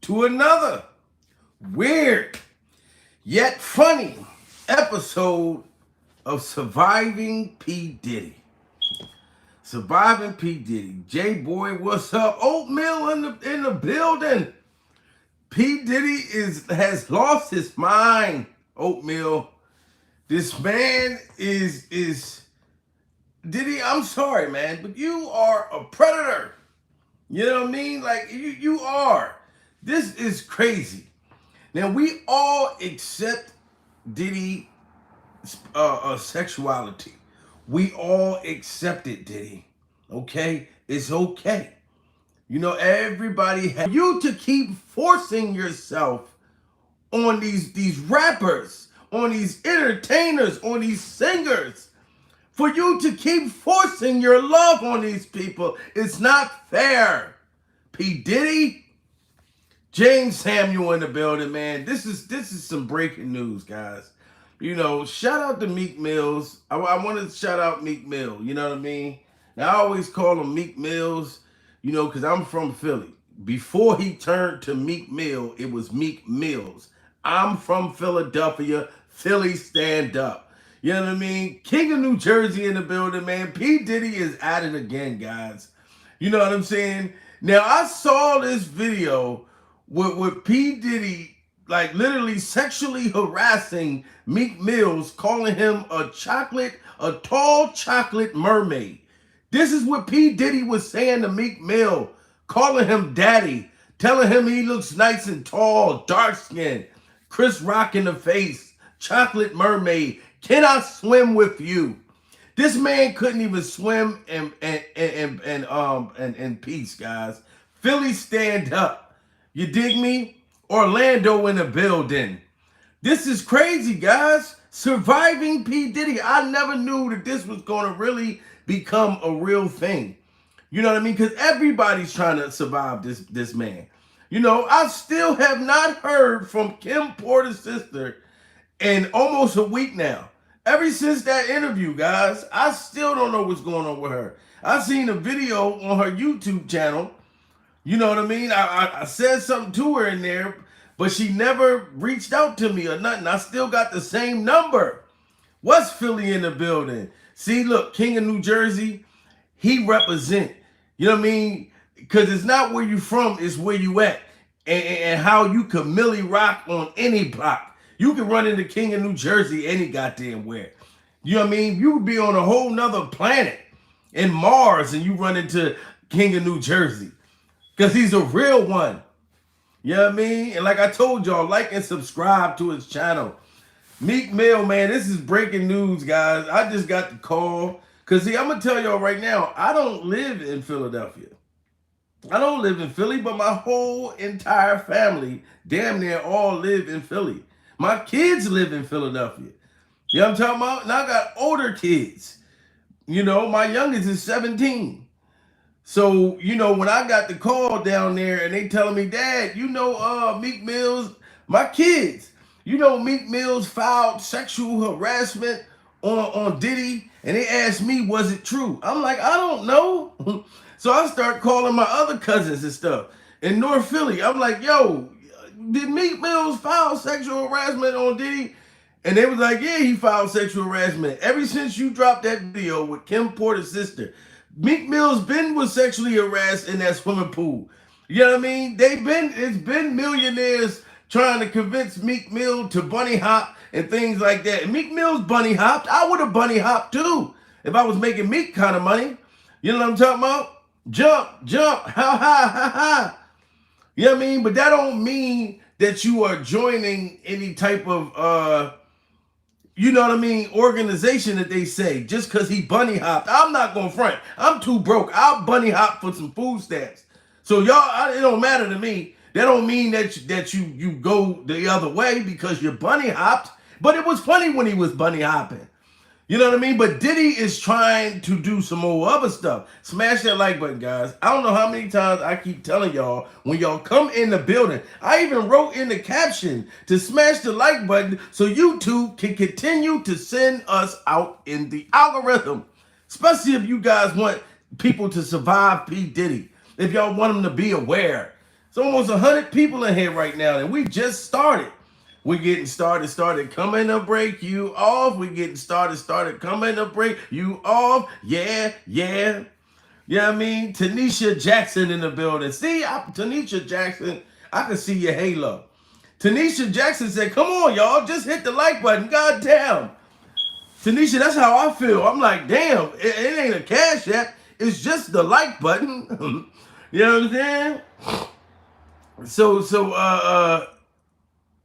to another weird yet funny episode of Surviving P. Diddy. Surviving P. Diddy. J-Boy, what's up? Oatmeal in the building. P. Diddy has lost his mind. Oatmeal. This man is Diddy, I'm sorry, man, but you are a predator. You know what I mean? Like, you are. This is crazy. Now, we all accept Diddy sexuality. We all accept it, Diddy. Okay? It's okay. You know, everybody has you to keep forcing yourself on these rappers, on these entertainers, on these singers. For you to keep forcing your love on these people, it's not fair. P. Diddy, James Samuel in the building, man. This is some breaking news, guys. You know, shout out to Meek Mills. I want to shout out Meek Mill. You know what I mean? Now, I always call him Meek Mills, you know, because I'm from Philly. Before he turned to Meek Mill, it was Meek Mills. I'm from Philadelphia. Philly, stand up. You know what I mean? King of New Jersey in the building, man. P. Diddy is at it again, guys. You know what I'm saying? Now, I saw this video with P. Diddy, like, literally sexually harassing Meek Mills, calling him a tall chocolate mermaid. This is what P. Diddy was saying to Meek Mill, calling him daddy, telling him he looks nice and tall, dark skinned, Chris Rock in the face, chocolate mermaid. Can I swim with you? This man couldn't even swim in peace, guys. Philly, stand up. You dig me? Orlando in the building. This is crazy, guys. Surviving P. Diddy. I never knew that this was going to really become a real thing. You know what I mean? Because everybody's trying to survive this man. You know, I still have not heard from Kim Porter's sister in almost a week now. Ever since that interview, guys, I still don't know what's going on with her. I seen a video on her YouTube channel. You know what I mean? I said something to her in there, but she never reached out to me or nothing. I still got the same number. What's Philly in the building? See, look, King of New Jersey, he represent. You know what I mean? Because it's not where you from, it's where you at. And how you can milli rock on any block. You can run into King of New Jersey any goddamn where. You know what I mean? You would be on a whole nother planet in Mars and you run into King of New Jersey. Because he's a real one. You know what I mean? And like I told y'all, like and subscribe to his channel. Meek Mill, man, this is breaking news, guys. I just got the call. Because, see, I'm going to tell y'all right now, I don't live in Philadelphia. I don't live in Philly, but my whole entire family, damn near all live in Philly. My kids live in Philadelphia. You know what I'm talking about? And I got older kids. You know, my youngest is 17. So, you know, when I got the call down there and they telling me, Dad, you know, Meek Mill's, my kids, you know, Meek Mill's filed sexual harassment on Diddy. And they asked me, was it true? I'm like, I don't know. So I start calling my other cousins and stuff in North Philly. I'm like, yo, did Meek Mills file sexual harassment on Diddy? And they was like, yeah, he filed sexual harassment. Ever since you dropped that video with Kim Porter's sister, Meek Mill's was sexually harassed in that swimming pool. You know what I mean? It's been millionaires trying to convince Meek Mill to bunny hop and things like that. And Meek Mill's bunny hopped. I would have bunny hopped too if I was making Meek kind of money. You know what I'm talking about? Jump, ha ha ha ha. You know what I mean? But that don't mean that you are joining any type of, you know what I mean, organization that they say, just because he bunny hopped. I'm not going to front. I'm too broke. I'll bunny hop for some food stamps. So y'all, it don't matter to me. That don't mean that you go the other way because you're bunny hopped. But it was funny when he was bunny hopping. You know what I mean? But Diddy is trying to do some more other stuff. Smash that like button, guys. I don't know how many times I keep telling y'all when y'all come in the building. I even wrote in the caption to smash the like button so YouTube can continue to send us out in the algorithm. Especially if you guys want people to survive P. Diddy. If y'all want them to be aware. It's almost 100 people in here right now, and we just started. We're getting started, coming to break you off. We're getting started, coming to break you off. Yeah, yeah. You know what I mean? Tanisha Jackson in the building. See, Tanisha Jackson, I can see your halo. Tanisha Jackson said, come on, y'all, just hit the like button. God damn. Tanisha, that's how I feel. I'm like, damn, it ain't a cash app. It's just the like button. You know what I'm saying?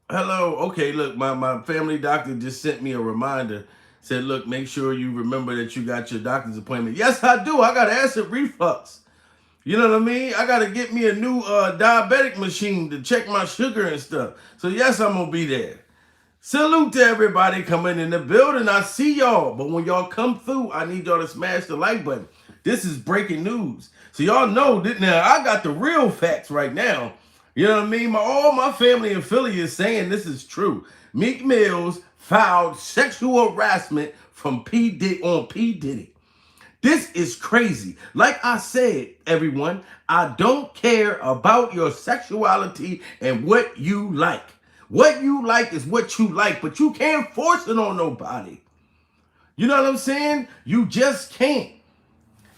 Hello. Okay, look, my family doctor just sent me a reminder. Said, look, make sure you remember that you got your doctor's appointment. Yes, I do. I got acid reflux. You know what I mean? I got to get me a new diabetic machine to check my sugar and stuff. So, yes, I'm going to be there. Salute to everybody coming in the building. I see y'all. But when y'all come through, I need y'all to smash the like button. This is breaking news. So, y'all know that now I got the real facts right now. You know what I mean? All my family in Philly is saying this is true. Meek Mills filed sexual harassment from P. Diddy. This is crazy. Like I said, everyone, I don't care about your sexuality and what you like. What you like is what you like, but you can't force it on nobody. You know what I'm saying? You just can't.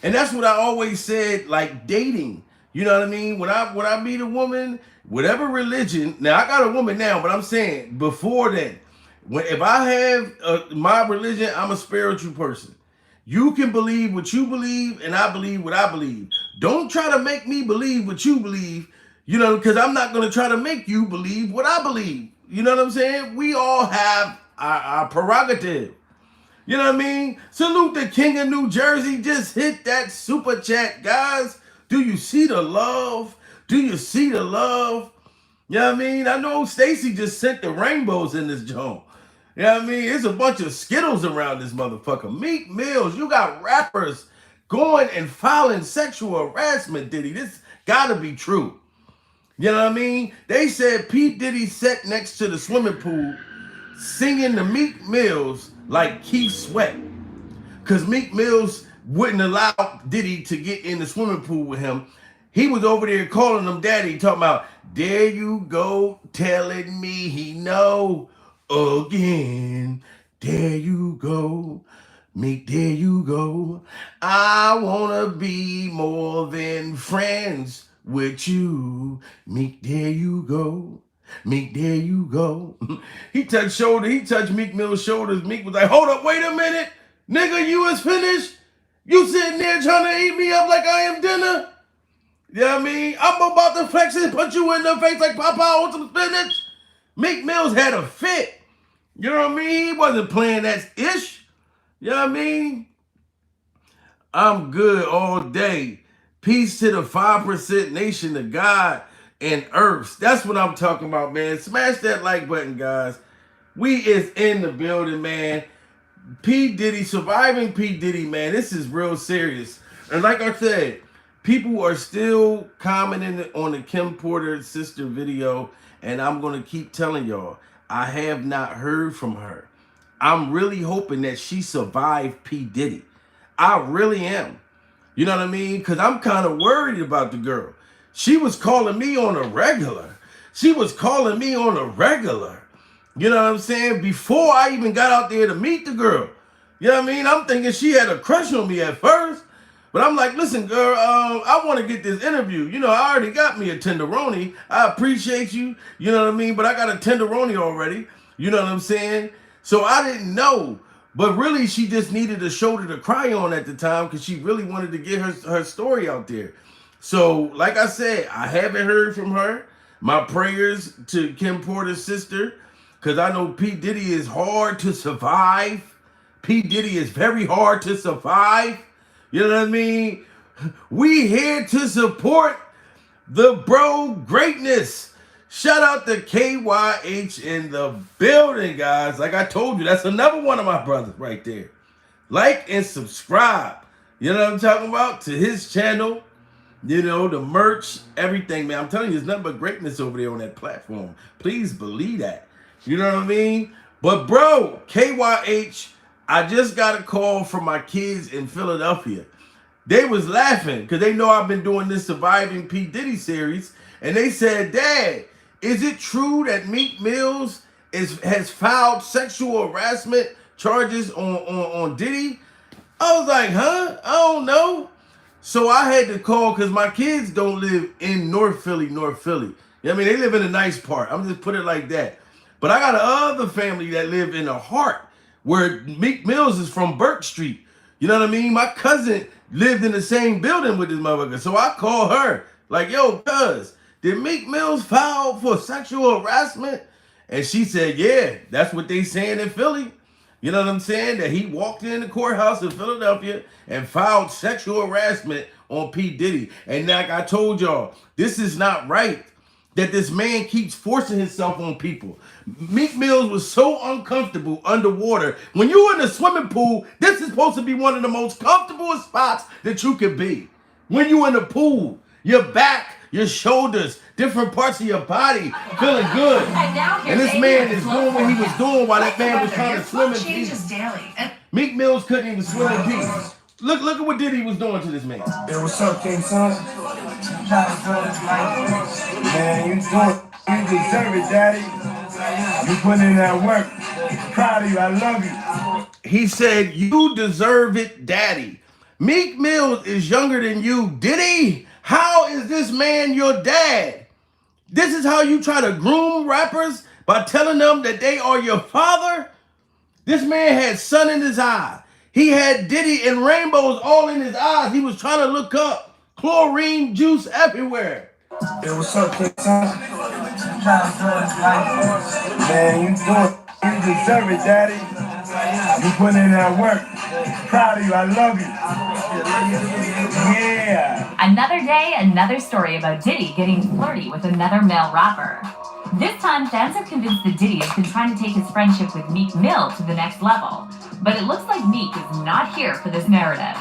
And that's what I always said, like dating. You know what I mean? When I meet a woman, whatever religion, now I got a woman now, but I'm saying before then, if I have my religion, I'm a spiritual person. You can believe what you believe, and I believe what I believe. Don't try to make me believe what you believe, you know, because I'm not going to try to make you believe what I believe. You know what I'm saying? We all have our prerogative. You know what I mean? Salute the King of New Jersey. Just hit that super chat, guys. Do you see the love? Do you see the love? You know what I mean? I know Stacy just sent the rainbows in this joint. You know what I mean? It's a bunch of Skittles around this motherfucker. Meek Mills, you got rappers going and filing sexual harassment, Diddy. This gotta be true. You know what I mean? They said P. Diddy sat next to the swimming pool singing to Meek Mills like Keith Sweat. Because Meek Mills wouldn't allow Diddy to get in the swimming pool with him. He was over there calling him daddy, talking about, there you go, telling me he know again. There you go, Meek, there you go. I wanna be more than friends with you. Meek, there you go. Meek, there you go. He touched Meek Mill's shoulders. Meek was like, hold up, wait a minute. Nigga, you is finished? You sitting there trying to eat me up like I am dinner? You know what I mean? I'm about to flex and put you in the face like Papa on some spinach. Meek Mills had a fit. You know what I mean? He wasn't playing that ish. You know what I mean? I'm good all day. Peace to the 5% nation of God and earth. That's what I'm talking about, man. Smash that like button, guys. We is in the building, man. P. Diddy, surviving P. Diddy, man. This is real serious. And like I said, people are still commenting on the Kim Porter sister video, and I'm going to keep telling y'all, I have not heard from her. I'm really hoping that she survived P. Diddy. I really am. You know what I mean? Because I'm kind of worried about the girl. She was calling me on a regular. You know what I'm saying? Before I even got out there to meet the girl. You know what I mean? I'm thinking she had a crush on me at first. But I'm like, listen, girl, I want to get this interview. You know, I already got me a tenderoni. I appreciate you. You know what I mean? But I got a tenderoni already. You know what I'm saying? So I didn't know. But really, she just needed a shoulder to cry on at the time because she really wanted to get her story out there. So, like I said, I haven't heard from her. My prayers to Kim Porter's sister, because I know P. Diddy is hard to survive. P. Diddy is very hard to survive. You know what I mean? We here to support the bro greatness. Shout out to KYH in the building, guys. Like I told you, that's another one of my brothers right there. Like and subscribe. You know what I'm talking about? To his channel. You know, the merch, everything, man. I'm telling you, there's nothing but greatness over there on that platform. Please believe that. You know what I mean? But, bro, KYH, I just got a call from my kids in Philadelphia. They was laughing because they know I've been doing this Surviving P. Diddy series. and they said, Dad, is it true that Meek Mills has filed sexual harassment charges on Diddy? I was like, huh? I don't know. So I had to call because my kids don't live in North Philly. You know what I mean? They live in a nice part. I'm just put it like that. But I got another family that live in the heart where Meek Mills is from Burke Street. You know what I mean? My cousin lived in the same building with this motherfucker. So I called her like, yo, cuz, did Meek Mills file for sexual harassment? And she said, yeah, that's what they saying in Philly. You know what I'm saying? That he walked in the courthouse in Philadelphia and filed sexual harassment on P. Diddy. And like I told y'all, this is not right that this man keeps forcing himself on people. Meek Mills was so uncomfortable underwater. When you're in a swimming pool, this is supposed to be one of the most comfortable spots that you could be. When you're in the pool, your back, your shoulders, different parts of your body feeling good. And this man is doing what he was doing while that man was trying to swim in peace. Meek Mills couldn't even swim in peace. Look at what Diddy was doing to this man. Hey, what's up, King Son? Man, you deserve it, Daddy. You put in that work. Proud of you. I love you. He said, you deserve it, Daddy. Meek Mills is younger than you. Diddy, how is this man your dad? This is how you try to groom rappers by telling them that they are your father? This man had sun in his eye. He had Diddy and rainbows all in his eyes. He was trying to look up. Chlorine juice everywhere. Hey, what's up, King Son? Man, you deserve it, Daddy. You put in that work. Proud of you. I love you. Yeah. Another day, another story about Diddy getting flirty with another male rapper. This time, fans are convinced that Diddy has been trying to take his friendship with Meek Mill to the next level. But it looks like Meek is not here for this narrative.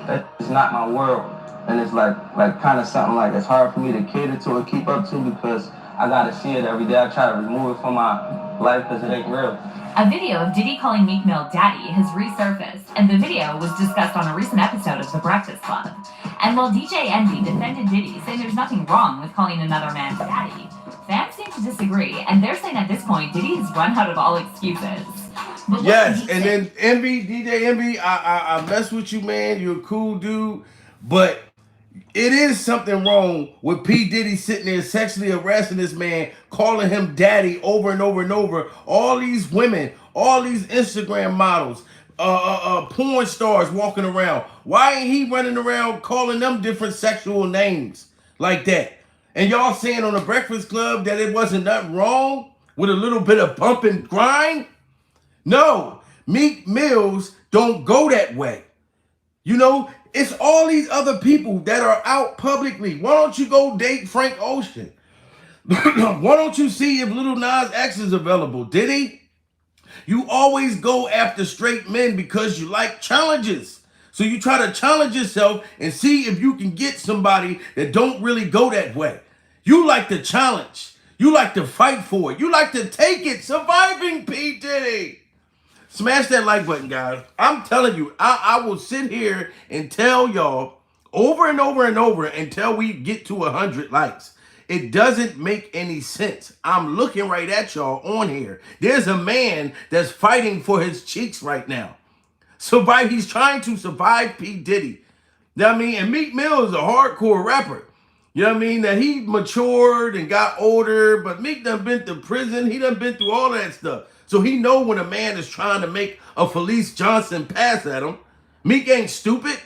That's not my world. And it's like kind of something like it's hard for me to cater to and keep up to because I gotta see it every day. I try to remove it from my life because it ain't real. A video of Diddy calling Meek Mill daddy has resurfaced, and the video was discussed on a recent episode of The Breakfast Club. And while DJ Envy defended Diddy, saying there's nothing wrong with calling another man daddy, fans seem to disagree, and they're saying at this point Diddy has run out of all excuses. Yes, and then Envy, DJ Envy, I mess with you, man. You're a cool dude, but it is something wrong with P. Diddy sitting there sexually harassing this man, calling him daddy over and over and over. All these women, all these Instagram models, porn stars walking around. Why ain't he running around calling them different sexual names like that? And y'all saying on the Breakfast Club that it wasn't nothing wrong with a little bit of bump and grind? No, Meek Mills don't go that way. You know, it's all these other people that are out publicly. Why don't you go date Frank Ocean? Why don't you see if Lil Nas X is available? Diddy? You always go after straight men because you like challenges. So you try to challenge yourself and see if you can get somebody that don't really go that way. You like the challenge. You like to fight for it. You like to take it. Surviving P. Diddy. Smash that like button, guys. I'm telling you, I will sit here and tell y'all over and over and over until we get to 100 likes. It doesn't make any sense. I'm looking right at y'all on here. There's a man that's fighting for his cheeks right now. He's trying to survive P. Diddy. You know what I mean? And Meek Mill is a hardcore rapper. You know what I mean? That he matured and got older, but Meek done been to prison. He done been through all that stuff. So he know when a man is trying to make a Felice Johnson pass at him. Meek ain't stupid.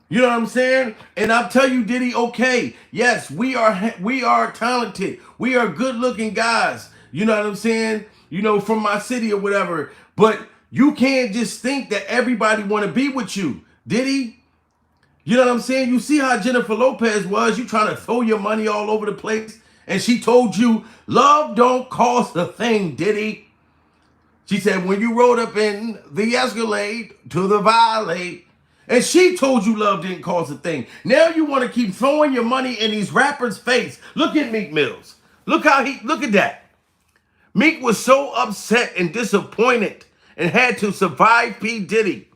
You know what I'm saying? And I'll tell you, Diddy, okay, yes, we are talented. We are good-looking guys. You know what I'm saying? You know, from my city or whatever. But you can't just think that everybody want to be with you. Diddy? You know what I'm saying? You see how Jennifer Lopez was. You trying to throw your money all over the place. And she told you, love don't cost a thing, Diddy. She said, when you rode up in the Escalade to the Valet, and she told you love didn't cost a thing. Now you want to keep throwing your money in these rappers' face. Look at Meek Mills. Look at that. Meek was so upset and disappointed and had to survive P. Diddy.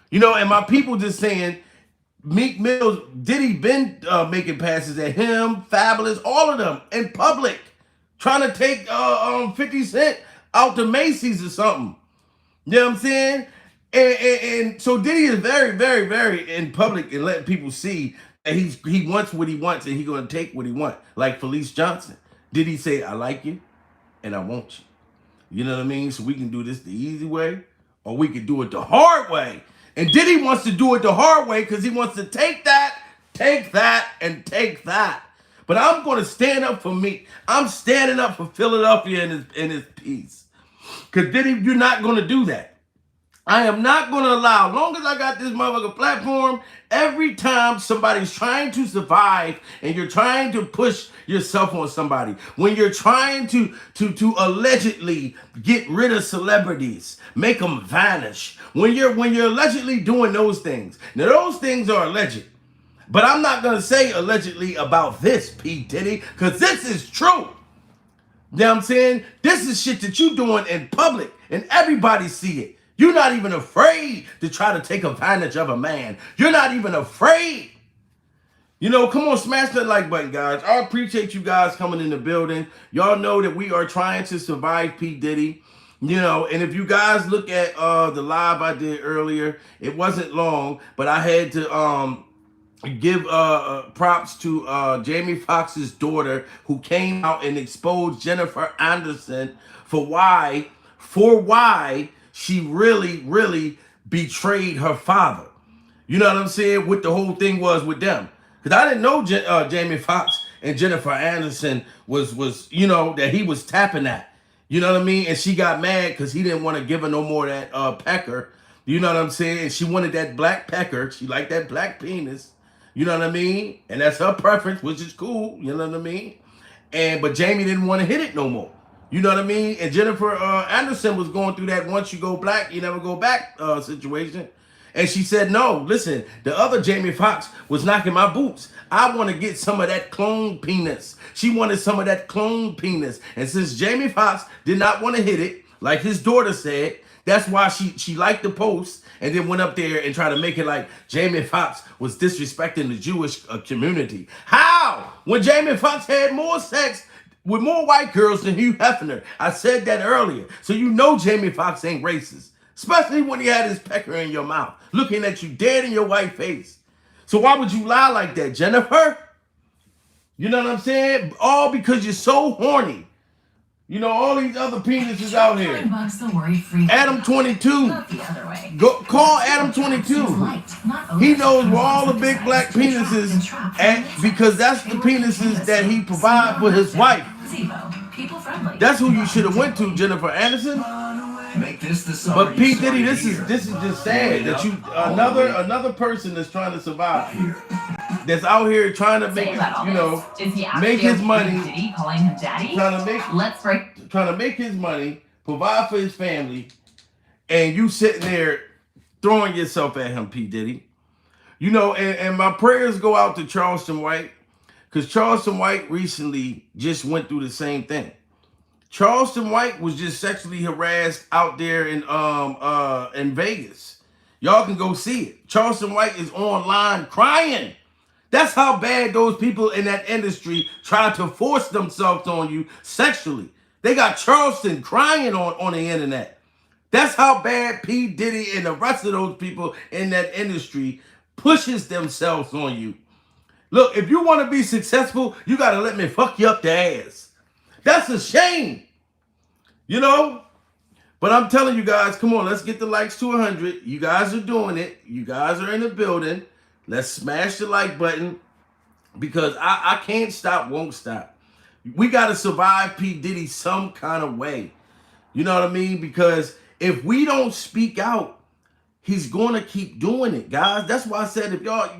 You know, and my people just saying, Meek Mill, Diddy been making passes at him, Fabulous, all of them in public, trying to take 50 Cent out to Macy's or something. You know what I'm saying? And so Diddy is very, very, very in public and letting people see that he wants what he wants and he's gonna take what he wants. Like Felice Johnson. Diddy say, I like you and I want you. You know what I mean? So we can do this the easy way or we can do it the hard way. And Diddy wants to do it the hard way because he wants to take that, and take that. But I'm going to stand up for me. I'm standing up for Philadelphia in his piece. Because Diddy, you're not going to do that. I am not going to allow, as long as I got this motherfucker platform, every time somebody's trying to survive and you're trying to push yourself on somebody, when you're trying to allegedly get rid of celebrities, make them vanish, when you're allegedly doing those things, now those things are alleged. But I'm not going to say allegedly about this, P. Diddy, because this is true. You know what I'm saying? This is shit that you doing in public and everybody see it. You're not even afraid to try to take advantage of a man. You're not even afraid. You know, come on, smash that like button, guys. I appreciate you guys coming in the building. Y'all know that we are trying to survive P. Diddy. You know, and if you guys look at the live I did earlier, it wasn't long, but I had to give props to Jamie Foxx's daughter, who came out and exposed Jennifer Anderson for why she really betrayed her father. You know what I'm saying? What the whole thing was with them. Because I didn't know Jamie Foxx and Jennifer Anderson was you know, that he was tapping that. You know what I mean? And she got mad because he didn't want to give her no more of that pecker. You know what I'm saying? And she wanted that black pecker. She liked that black penis. You know what I mean? And that's her preference, which is cool. You know what I mean? But Jamie didn't want to hit it no more. You know what I mean? And Jennifer Anderson was going through that once you go black, you never go back situation. And she said, no, listen, the other Jamie Foxx was knocking my boots. I want to get some of that clone penis. She wanted some of that clone penis. And since Jamie Foxx did not want to hit it, like his daughter said, that's why she liked the post and then went up there and tried to make it like Jamie Foxx was disrespecting the Jewish community. How? When Jamie Foxx had more sex with more white girls than Hugh Hefner. I said that earlier. So you know Jamie Foxx ain't racist. Especially when he had his pecker in your mouth, looking at you dead in your white face. So why would you lie like that, Jennifer? You know what I'm saying? All because you're so horny. You know, all these other penises out here. Adam 22. Go call Adam 22. He knows where all the big black penises at, because that's the penises that he provides for his wife. That's who you should have went to, Jennifer Anderson. But P. Diddy, this is just sad that you another person that's trying to survive, that's out here trying to make make his money. Diddy calling him daddy? Trying to make his money, provide for his family, and you sitting there throwing yourself at him, P. Diddy. You know, and my prayers go out to Charleston White, because Charleston White recently just went through the same thing. Charleston White was just sexually harassed out there in Vegas. Y'all can go see it. Charleston White is online crying. That's how bad those people in that industry try to force themselves on you sexually. They got Charleston crying on the internet. That's how bad P. Diddy and the rest of those people in that industry pushes themselves on you. Look, if you want to be successful, you got to let me fuck you up the ass. That's a shame, you know? But I'm telling you guys, come on, let's get the likes to 100. You guys are doing it. You guys are in the building. Let's smash the like button, because I can't stop, won't stop. We got to survive P. Diddy some kind of way. You know what I mean? Because if we don't speak out, he's going to keep doing it, guys. That's why I said,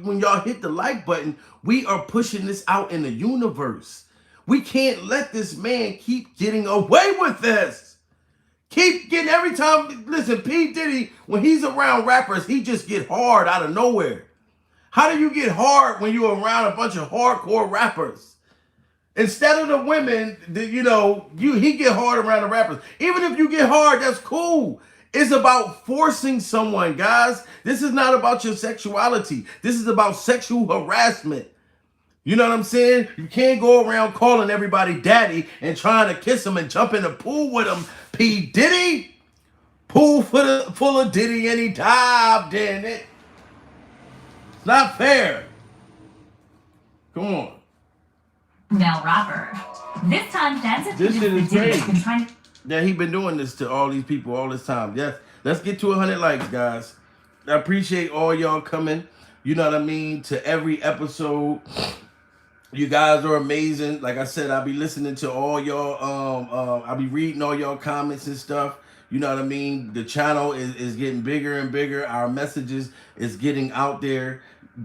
when y'all hit the like button, we are pushing this out in the universe. We can't let this man keep getting away with this. Keep getting every time. Listen, P. Diddy, when he's around rappers, he just get hard out of nowhere. How do you get hard when you're around a bunch of hardcore rappers? Instead of the women, he get hard around the rappers. Even if you get hard, that's cool. It's about forcing someone, guys. This is not about your sexuality. This is about sexual harassment. You know what I'm saying? You can't go around calling everybody daddy and trying to kiss them and jump in the pool with them. P. Diddy? Pool full of Diddy and he dived in it. It's not fair. Come on. Male rapper. This time, fans have This shit is Diddy has crazy. been trying to... Yeah, he been doing this to all these people all this time. Yes, let's get to 100 likes, guys. I appreciate all y'all coming. You know what I mean? To every episode. You guys are amazing. Like I said, I'll be listening to all y'all. I'll be reading all y'all comments and stuff. You know what I mean? The channel is getting bigger and bigger. Our messages is getting out there.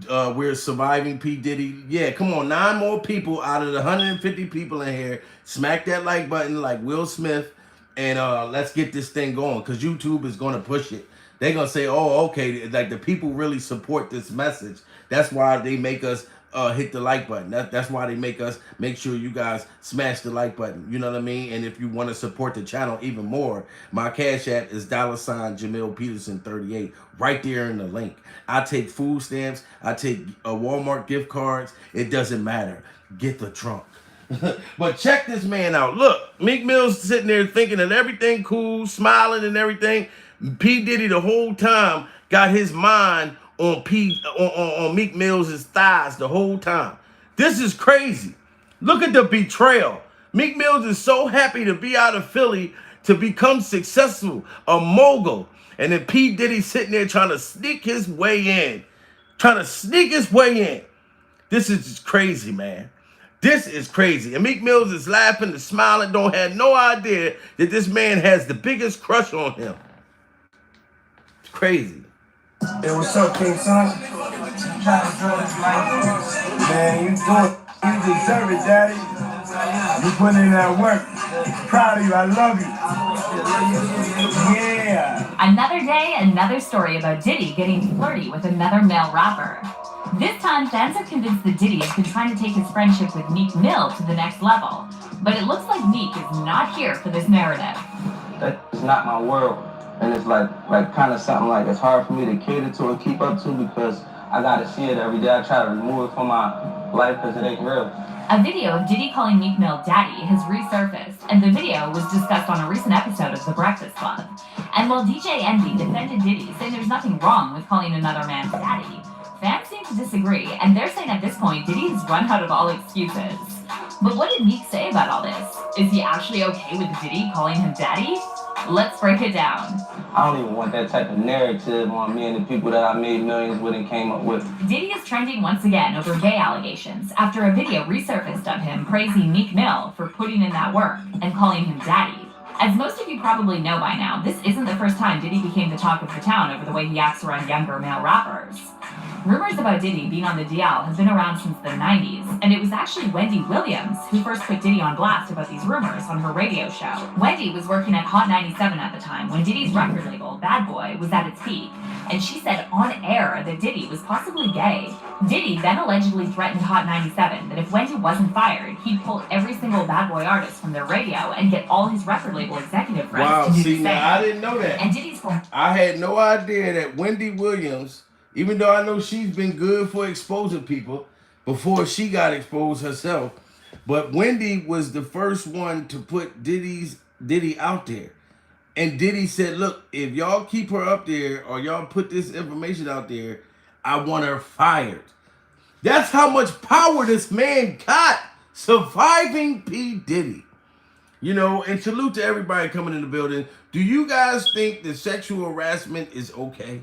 We're surviving P. Diddy. Yeah, come on. 9 more people out of the 150 people in here. Smack that like button like Will Smith. And let's get this thing going. Because YouTube is going to push it. They're going to say, oh, okay. Like the people really support this message. That's why they make us hit the like button. That's why they make us make sure you guys smash the like button. You know what I mean? And if you want to support the channel even more, my Cash App is $sign Jamil Peterson 38 right there in the link. I take food stamps. I take Walmart gift cards. It doesn't matter. Get the trunk. But check this man out. Look, Meek Mill's sitting there thinking that everything cool, smiling and everything. P. Diddy the whole time got his mind on Meek Mill's thighs the whole time. This is crazy. Look at the betrayal. Meek Mill is so happy to be out of Philly to become successful, a mogul. And then P. Diddy sitting there trying to sneak his way in. This is just crazy, man. This is crazy. And Meek Mill is laughing and smiling, don't have no idea that this man has the biggest crush on him. It's crazy. Hey, what's up, King Son? Man, you do it. You deserve it, Daddy. You put in that work. Proud of you. I love you. Yeah. Another day, another story about Diddy getting flirty with another male rapper. This time, fans are convinced that Diddy has been trying to take his friendship with Meek Mill to the next level. But it looks like Meek is not here for this narrative. That's not my world. And it's like kind of something like it's hard for me to cater to and keep up to because I gotta see it every day. I try to remove it from my life because it ain't real. A video of Diddy calling Meek Mill daddy has resurfaced, and the video was discussed on a recent episode of The Breakfast Club. And while DJ Envy defended Diddy, saying there's nothing wrong with calling another man daddy, fans seem to disagree, and they're saying at this point Diddy has run out of all excuses. But what did Meek say about all this? Is he actually okay with Diddy calling him daddy? Let's break it down. I don't even want that type of narrative on me and the people that I made millions with and came up with. Diddy is trending once again over gay allegations after a video resurfaced of him praising Meek Mill for putting in that work and calling him daddy. As most of you probably know by now, this isn't the first time Diddy became the talk of the town over the way he acts around younger male rappers. Rumors about Diddy being on the DL have been around since the 90s, and it was actually Wendy Williams who first put Diddy on blast about these rumors on her radio show. Wendy was working at Hot 97 at the time when Diddy's record label, Bad Boy, was at its peak, and she said on air that Diddy was possibly gay. Diddy then allegedly threatened Hot 97 that if Wendy wasn't fired, he'd pull every single Bad Boy artist from their radio and get all his record label executive friends to do the same. Now, I didn't know that. And Diddy's I had no idea that Wendy Williams, even though I know she's been good for exposing people before she got exposed herself, but Wendy was the first one to put Diddy out there. And Diddy said, look, if y'all keep her up there or y'all put this information out there, I want her fired. That's how much power this man got, surviving P. Diddy. You know, and salute to everybody coming in the building. Do you guys think that sexual harassment is okay?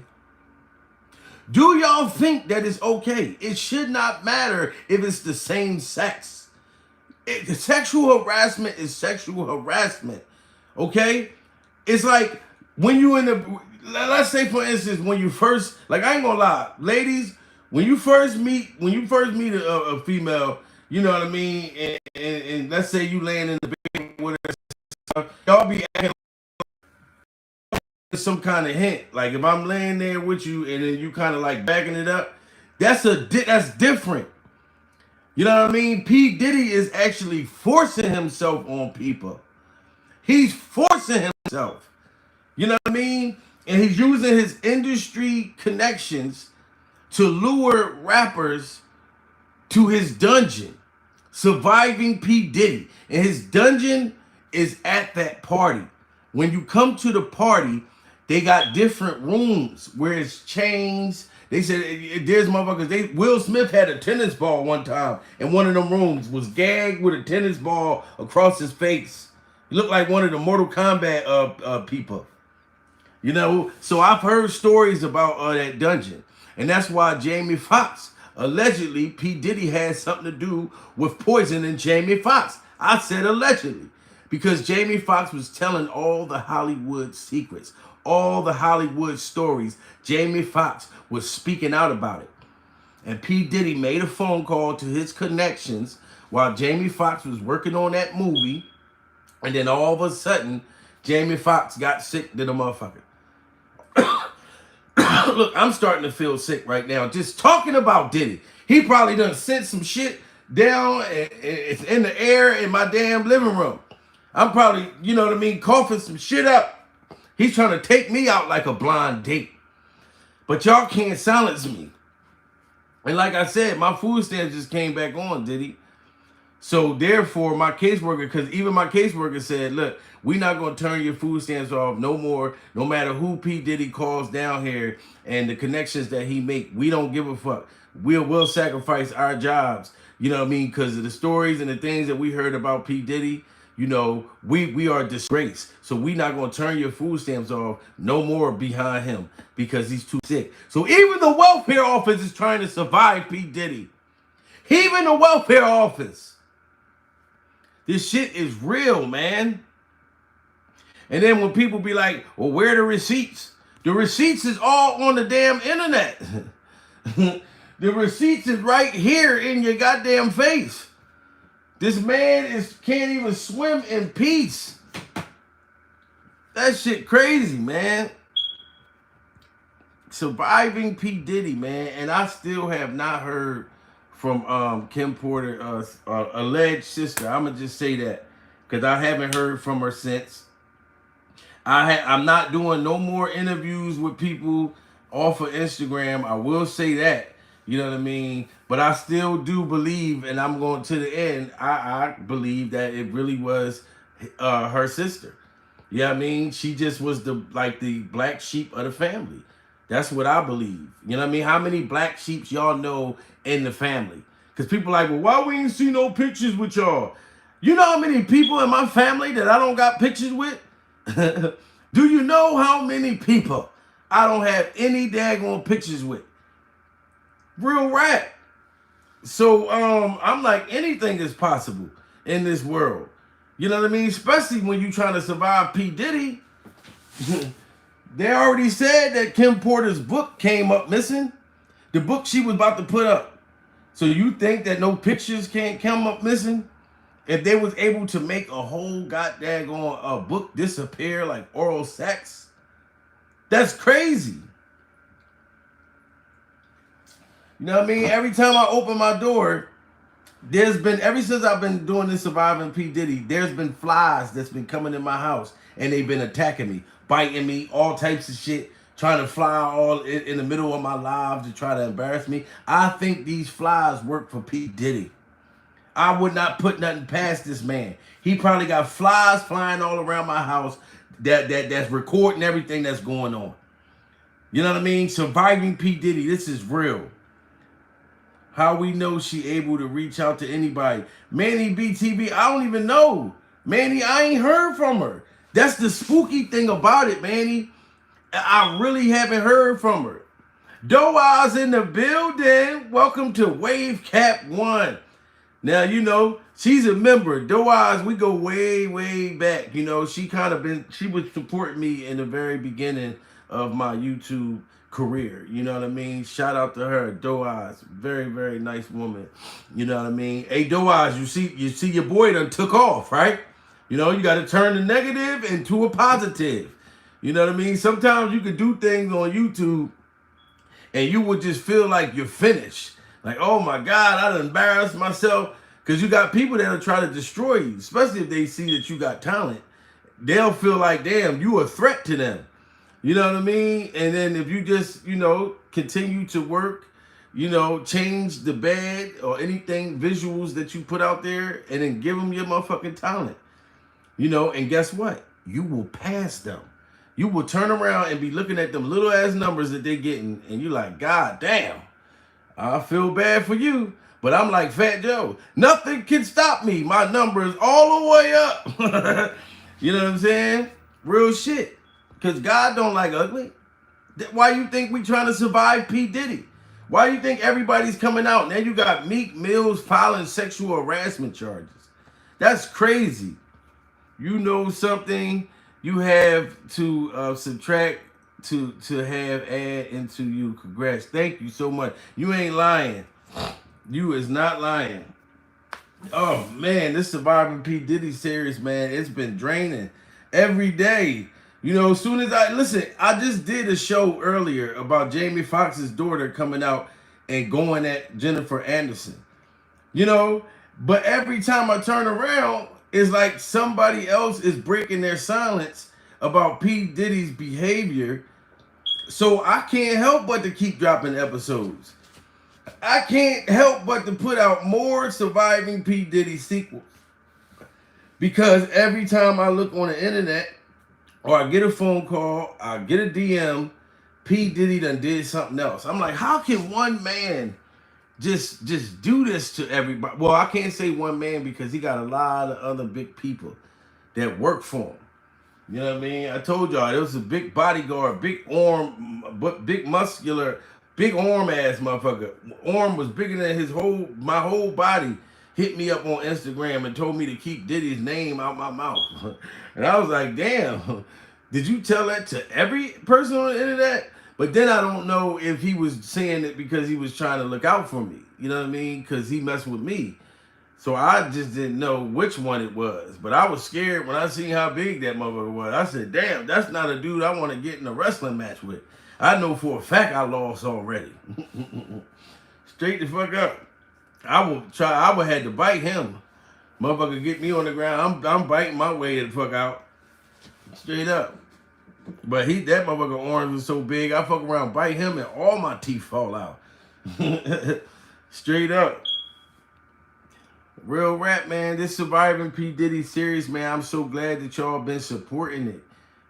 Do y'all think that it's okay? It should not matter if it's the same sex. Sexual harassment is sexual harassment, okay? It's like when you in the, let's say for instance, when you first, like I ain't gonna lie, ladies, when you first meet a female, you know what I mean, and let's say you laying in the bed with her, y'all be acting some kind of hint. Like if I'm laying there with you and then you kind of like backing it up, that's different. You know what I mean? P. Diddy is actually forcing himself on people. He's forcing himself. You know what I mean? And he's using his industry connections to lure rappers to his dungeon, surviving P. Diddy. And his dungeon is at that party. When you come to the party, they got different rooms where it's chains. They said there's motherfuckers. Will Smith had a tennis ball one time in one of them rooms, was gagged with a tennis ball across his face. He looked like one of the Mortal Kombat people. You know, so I've heard stories about that dungeon. And that's why Jamie Foxx, allegedly, P. Diddy had something to do with poisoning Jamie Foxx. I said allegedly. Because Jamie Foxx was telling all the Hollywood secrets, all the Hollywood stories. Jamie Foxx was speaking out about it. And P. Diddy made a phone call to his connections while Jamie Foxx was working on that movie. And then all of a sudden, Jamie Foxx got sick to the motherfucker. Look, I'm starting to feel sick right now just talking about Diddy. He probably done sent some shit down it's in the air in my damn living room. I'm probably, you know what I mean, coughing some shit up. He's trying to take me out like a blind date. But y'all can't silence me. And like I said, my food stamps just came back on, Diddy. So therefore, my caseworker, because even my caseworker said, look, we're not going to turn your food stamps off no more, no matter who P. Diddy calls down here and the connections that he make. We don't give a fuck. We'll sacrifice our jobs, you know what I mean, because of the stories and the things that we heard about P. Diddy. You know, we are disgraced. So we're not going to turn your food stamps off no more behind him because he's too sick. So even the welfare office is trying to survive P. Diddy. Even the welfare office. This shit is real, man. And then when people be like, well, where are the receipts? The receipts is all on the damn internet. The receipts is right here in your goddamn face. This man can't even swim in peace. That shit crazy, man. Surviving P. Diddy, man. And I still have not heard from Kim Porter, alleged sister. I'm going to just say that because I haven't heard from her since. I'm not doing no more interviews with people off of Instagram. I will say that. You know what I mean? But I still do believe, and I'm going to the end, I believe that it really was her sister. You know what I mean? She just was the black sheep of the family. That's what I believe. You know what I mean? How many black sheeps y'all know in the family? Because people are like, well, why we ain't see no pictures with y'all? You know how many people in my family that I don't got pictures with? Do you know how many people I don't have any daggone pictures with? Real rap. So I'm like, anything is possible in this world. You know what I mean? Especially when you're trying to survive P. Diddy. They already said that Kim Porter's book came up missing. The book she was about to put up. So you think that no pictures can't come up missing? If they was able to make a whole goddamn book disappear like oral sex? That's crazy. You know what I mean? Every time I open my door, ever since I've been doing this Surviving P. Diddy, there's been flies that's been coming in my house and they've been attacking me, biting me, all types of shit, trying to fly all in the middle of my live to try to embarrass me. I think these flies work for P. Diddy. I would not put nothing past this man. He probably got flies flying all around my house that's recording everything that's going on. You know what I mean? Surviving P. Diddy, this is real. How we know she able to reach out to anybody. Manny BTV, I don't even know. Manny, I ain't heard from her. That's the spooky thing about it, Manny. I really haven't heard from her. Doaz in the building. Welcome to Wave Cap 1. Now, you know, she's a member. Doaz, we go way, way back. You know, she was supporting me in the very beginning of my YouTube career. You know what I mean? Shout out to her, Doaz. Very, very nice woman. You know what I mean? Hey, Doaz, you see your boy done took off, right? You know, you got to turn the negative into a positive. You know what I mean? Sometimes you could do things on YouTube and you would just feel like you're finished. Like, oh my God, I done embarrassed myself. Because you got people that'll try to destroy you, especially if they see that you got talent. They'll feel like, damn, you a threat to them. You know what I mean? And then if you just, continue to work, change the bed or anything, visuals that you put out there, and then give them your motherfucking talent. And guess what? You will pass them. You will turn around and be looking at them little ass numbers that they're getting, and you're like, God damn, I feel bad for you. But I'm like Fat Joe. Nothing can stop me. My number is all the way up. You know what I'm saying? Real shit. Because God don't like ugly. Why you think we trying to survive P. Diddy? Why you think everybody's coming out? Now you got Meek Mills filing sexual harassment charges. That's crazy. You know something, you have to subtract to have add into you. Congrats. Thank you so much. You ain't lying. You is not lying. Oh man, this Surviving P. Diddy series, man, it's been draining every day. As soon as I just did a show earlier about Jamie Foxx's daughter coming out and going at Jennifer Anderson. But every time I turn around, it's like somebody else is breaking their silence about P. Diddy's behavior. So I can't help but to keep dropping episodes. I can't help but to put out more Surviving P. Diddy sequels. Because every time I look on the internet, or I get a phone call, I get a DM, P. Diddy done did something else. I'm like, how can one man just do this to everybody? Well, I can't say one man because he got a lot of other big people that work for him. You know what I mean? I told y'all, it was a big bodyguard, big arm, big muscular, big arm ass motherfucker. Arm was bigger than my whole body. Hit me up on Instagram and told me to keep Diddy's name out my mouth. And I was like, damn, did you tell that to every person on the internet? But then I don't know if he was saying it because he was trying to look out for me. You know what I mean? Because he messed with me. So I just didn't know which one it was. But I was scared when I seen how big that motherfucker was. I said, damn, that's not a dude I want to get in a wrestling match with. I know for a fact I lost already. Straight the fuck up. I would have to bite him. Motherfucker get me on the ground. I'm biting my way the fuck out. Straight up. But that motherfucker arms was so big, I fuck around, bite him, and all my teeth fall out. Straight up. Real rap, man. This Surviving P. Diddy series, man, I'm so glad that y'all been supporting it.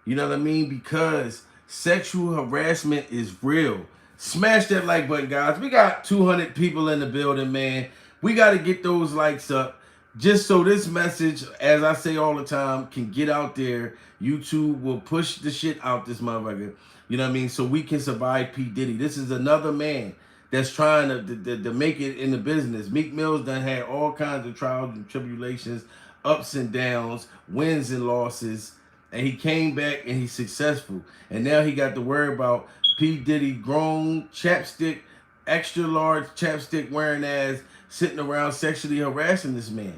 You know what I mean? Because sexual harassment is real. Smash that like button, guys. We got 200 people in the building, man. We got to get those likes up just so this message, as I say all the time, can get out there. YouTube will push the shit out this motherfucker. You know what I mean? So we can survive P. Diddy. This is another man that's trying to make it in the business. Meek Mill's done had all kinds of trials and tribulations, ups and downs, wins and losses. And he came back and he's successful. And now he got to worry about P. Diddy grown, chapstick, extra large chapstick wearing ass sitting around sexually harassing this man.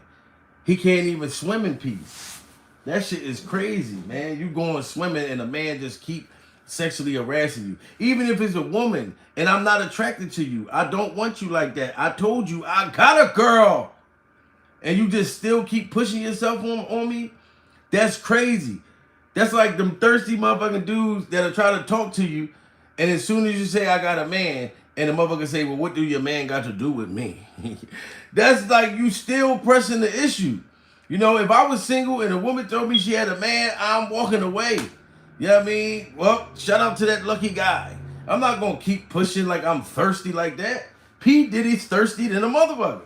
He can't even swim in peace. That shit is crazy, man. You going swimming and a man just keep sexually harassing you. Even if it's a woman and I'm not attracted to you. I don't want you like that. I told you I got a girl. And you just still keep pushing yourself on me? That's crazy. That's like them thirsty motherfucking dudes that are trying to talk to you. And as soon as you say, I got a man, and the motherfucker say, well, what do your man got to do with me? That's like you still pressing the issue. If I was single and a woman told me she had a man, I'm walking away. You know what I mean? Well, shout out to that lucky guy. I'm not going to keep pushing like I'm thirsty like that. P. Diddy's thirsty than a motherfucker.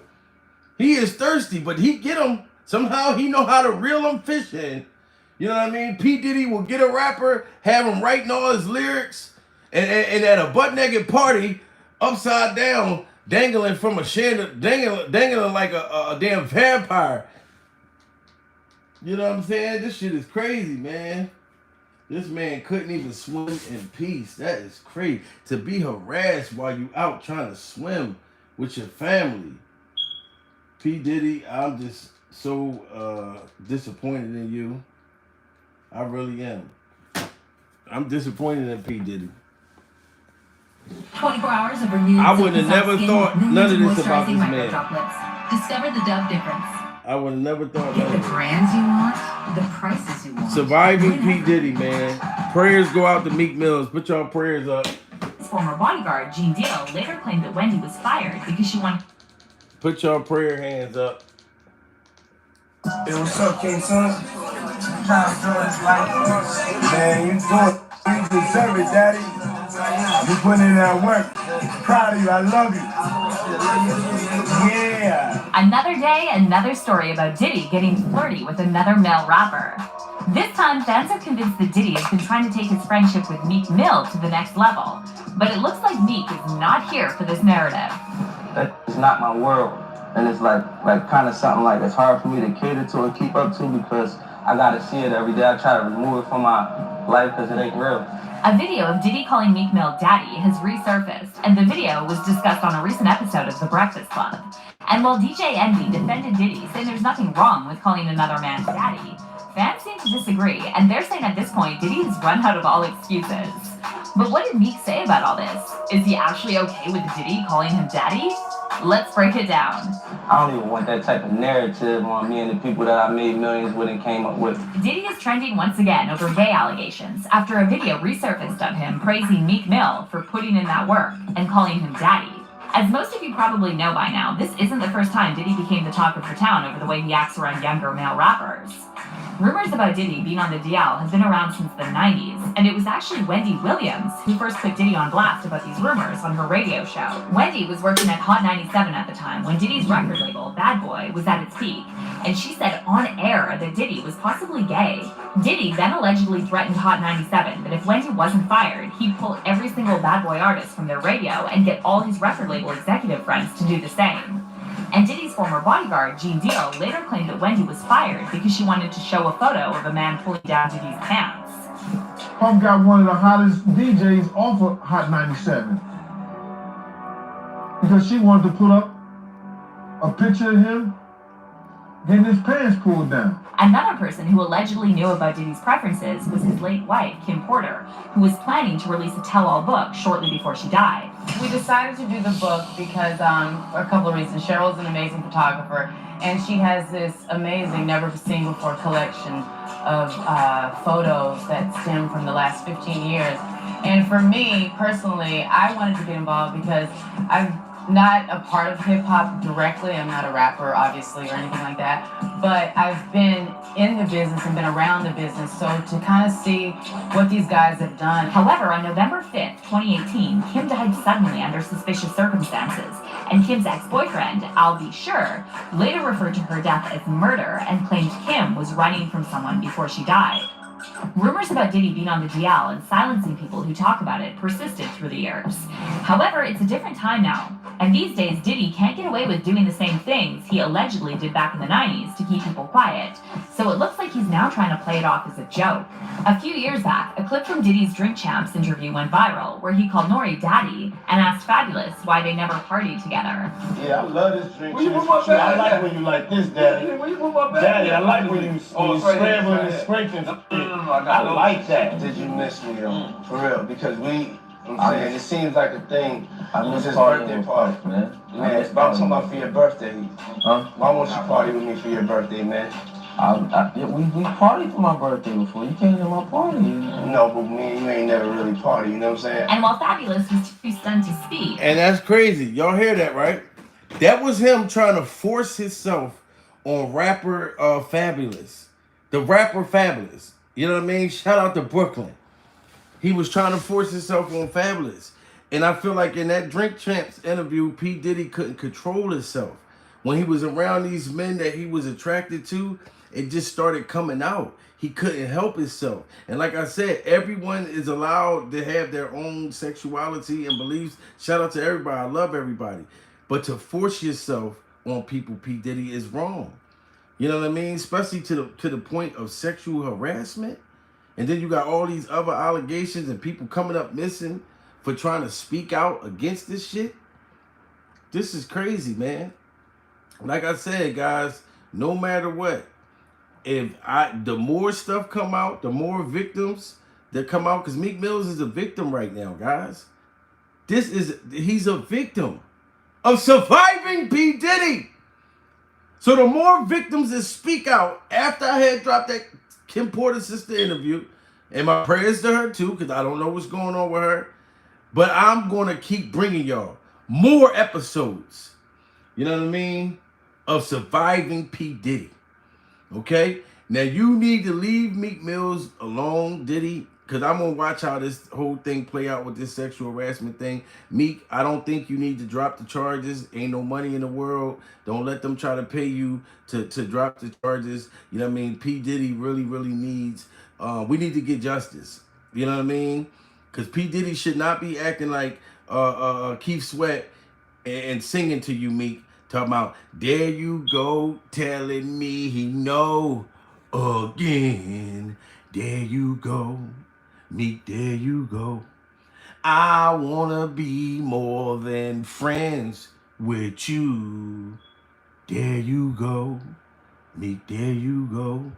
He is thirsty, but he get him. Somehow he know how to reel them fish in. You know what I mean? P. Diddy will get a rapper, have him writing all his lyrics, and at a butt-naked party, upside down, dangling from a chandelier, dangling like a damn vampire. You know what I'm saying? This shit is crazy, man. This man couldn't even swim in peace. That is crazy. To be harassed while you out trying to swim with your family. P. Diddy, I'm just so disappointed in you. I really am. I'm disappointed in P. Diddy. 24 hours of renewed. I would have never thought none of this about this man. Discover the Dove difference. I would have never thought Get that. the brands you want, the prices you want. Surviving P. Diddy, man. Prayers go out to Meek Mills. Put y'all prayers up. His former bodyguard, Gene Deal, later claimed that Wendy was fired because she wanted. Put y'all prayer hands up. Hey, what's up, King Son? Man, you doing, you deserve it, Daddy. You putting in that work. Proud of you, I love you. Yeah. Another day, another story about Diddy getting flirty with another male rapper. This time, fans are convinced that Diddy has been trying to take his friendship with Meek Mill to the next level. But it looks like Meek is not here for this narrative. That is not my world. And it's like kind of something like it's hard for me to cater to and keep up to because I gotta see it every day. I try to remove it from my life because it ain't real. A video of Diddy calling Meek Mill daddy has resurfaced, and the video was discussed on a recent episode of The Breakfast Club. And while DJ Envy defended Diddy, saying there's nothing wrong with calling another man daddy, fans seem to disagree, and they're saying at this point Diddy has run out of all excuses. But what did Meek say about all this? Is he actually okay with Diddy calling him daddy? Let's break it down. I don't even want that type of narrative on me and the people that I made millions with and came up with. Diddy is trending once again over gay allegations after a video resurfaced of him praising Meek Mill for putting in that work and calling him daddy. As most of you probably know by now, this isn't the first time Diddy became the talk of the town over the way he acts around younger male rappers. Rumors about Diddy being on the DL have been around since the 90s, and it was actually Wendy Williams who first put Diddy on blast about these rumors on her radio show. Wendy was working at Hot 97 at the time when Diddy's record label, Bad Boy, was at its peak, and she said on air that Diddy was possibly gay. Diddy then allegedly threatened Hot 97 that if Wendy wasn't fired, he'd pull every single Bad Boy artist from their radio and get all his record label executive friends to do the same. And Diddy's former bodyguard, Gene Deal, later claimed that Wendy was fired because she wanted to show a photo of a man pulling down Diddy's pants. Puff got one of the hottest DJs off of Hot 97 because she wanted to put up a picture of him getting his pants pulled down. Another person who allegedly knew about Diddy's preferences was his late wife, Kim Porter, who was planning to release a tell-all book shortly before she died. We decided to do the book because for a couple of reasons. Cheryl's an amazing photographer, and she has this amazing, never-seen-before collection of photos that stem from the last 15 years. And for me, personally, I wanted to get involved because I'm not a part of hip-hop directly. I'm not a rapper, obviously, or anything like that. But I've been in the business and been around the business, so to kind of see what these guys have done. However, on November 5th, 2018, Kim died suddenly under suspicious circumstances, and Kim's ex-boyfriend, I'll Be Sure, later referred to her death as murder and claimed Kim was running from someone before she died. Rumors about Diddy being on the DL and silencing people who talk about it persisted through the years. However, it's a different time now, and these days Diddy can't get away with doing the same things he allegedly did back in the 90s to keep people quiet, so it looks like he's now trying to play it off as a joke. A few years back, a clip from Diddy's Drink Champs interview went viral, where he called Nori daddy and asked Fabulous why they never partied together. Yeah, I love this drink. I like when you like this, Daddy. Daddy, I like when you scrambling and scraping. I like that. Did you miss me, though? For real, because I'm saying, it seems like a thing. I miss his partying birthday with party, Puff, man. Man, I'm talking about for your birthday. Huh? Why won't you party with me for your birthday, man? We partied for my birthday before. You came to my party. No, but me and you ain't never really party, you know what I'm saying? And while Fabulous was too stunned to speak, And that's crazy. Y'all hear that, right? That was him trying to force himself on rapper Fabulous. The rapper Fabulous. You know what I mean? Shout out to Brooklyn. He was trying to force himself on Fabulous. And I feel like in that Drink Champs interview, P. Diddy couldn't control himself. When he was around these men that he was attracted to, it just started coming out. He couldn't help himself. And like I said, everyone is allowed to have their own sexuality and beliefs. Shout out to everybody. I love everybody. But to force yourself on people, P. Diddy, is wrong. You know what I mean? Especially to the point of sexual harassment. And then you got all these other allegations and people coming up missing for trying to speak out against this shit. This is crazy, man. Like I said, guys, no matter what, the more stuff come out, the more victims that come out, because Meek Mill is a victim right now, guys. He's a victim of surviving P. Diddy. So the more victims that speak out after I had dropped that Kim Porter sister interview, And my prayers to her too, because I don't know what's going on with her. But I'm going to keep bringing y'all more episodes, you know what I mean, of Surviving P. Diddy. Okay? Now, you need to leave Meek Mills alone, Diddy, because I'm going to watch how this whole thing play out with this sexual harassment thing. Meek, I don't think you need to drop the charges. Ain't no money in the world. Don't let them try to pay you to drop the charges. You know what I mean? P. Diddy really, really needs, we need to get justice. You know what I mean? Because P. Diddy should not be acting like Keith Sweat and singing to you, Meek. Talking about, there you go, telling me he know again. There you go, Meek, there you go. I wanna be more than friends with you. There you go, Meek, there you go.